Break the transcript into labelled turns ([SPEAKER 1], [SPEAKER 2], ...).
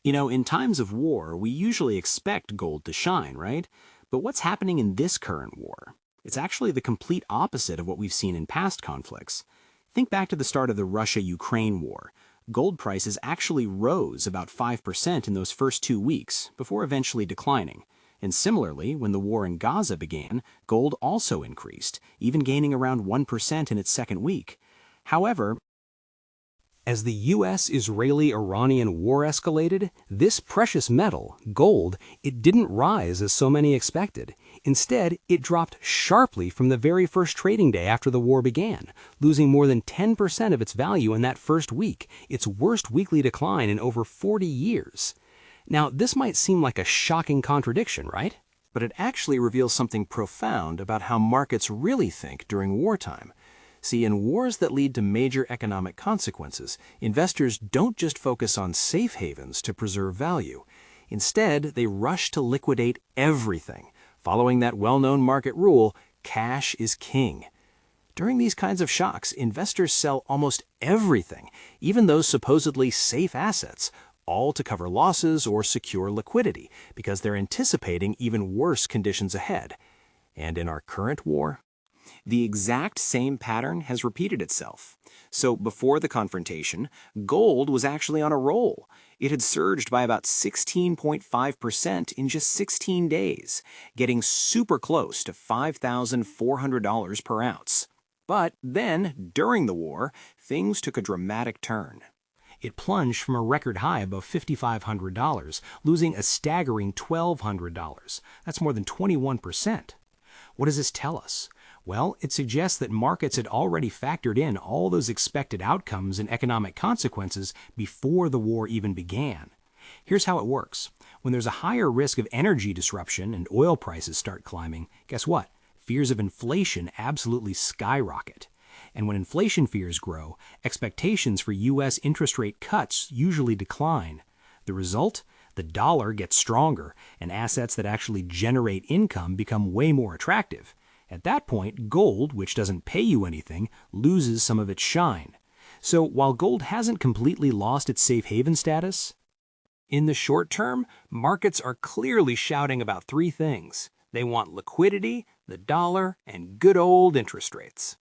[SPEAKER 1] In times of war, we usually expect gold to shine, right? But what's happening in this current war? It's actually the complete opposite of what we've seen in past conflicts. Think back to the start of the Russia-Ukraine war. Gold prices actually rose about 5% in those first 2 weeks, before eventually declining. And similarly, when the war in Gaza began, gold also increased, even gaining around 1% in its second week. However, as the US-Israeli-Iranian war escalated, this precious metal, gold, it didn't rise as so many expected. Instead, it dropped sharply from the very first trading day after the war began, losing more than 10% of its value in that first week, its worst weekly decline in over 40 years. Now, this might seem like a shocking contradiction, right? But it actually reveals something profound about how markets really think during wartime. See, in wars that lead to major economic consequences, investors don't just focus on safe havens to preserve value. Instead, they rush to liquidate everything, following that well-known market rule, cash is king. During these kinds of shocks, investors sell almost everything, even those supposedly safe assets, all to cover losses or secure liquidity, because they're anticipating even worse conditions ahead. And in our current war, the exact same pattern has repeated itself. So before the confrontation, gold was actually on a roll. It had surged by about 16.5% in just 16 days, getting super close to $5,400 per ounce. But then, during the war, things took a dramatic turn. It plunged from a record high above $5,500, losing a staggering $1,200. That's more than 21%. What does this tell us? Well, it suggests that markets had already factored in all those expected outcomes and economic consequences before the war even began. Here's how it works. When there's a higher risk of energy disruption and oil prices start climbing, guess what? Fears of inflation absolutely skyrocket. And when inflation fears grow, expectations for U.S. interest rate cuts usually decline. The result? The dollar gets stronger, and assets that actually generate income become way more attractive. At that point, gold, which doesn't pay you anything, loses some of its shine. So while gold hasn't completely lost its safe haven status, in the short term, markets are clearly shouting about three things. They want liquidity, the dollar, and good old interest rates.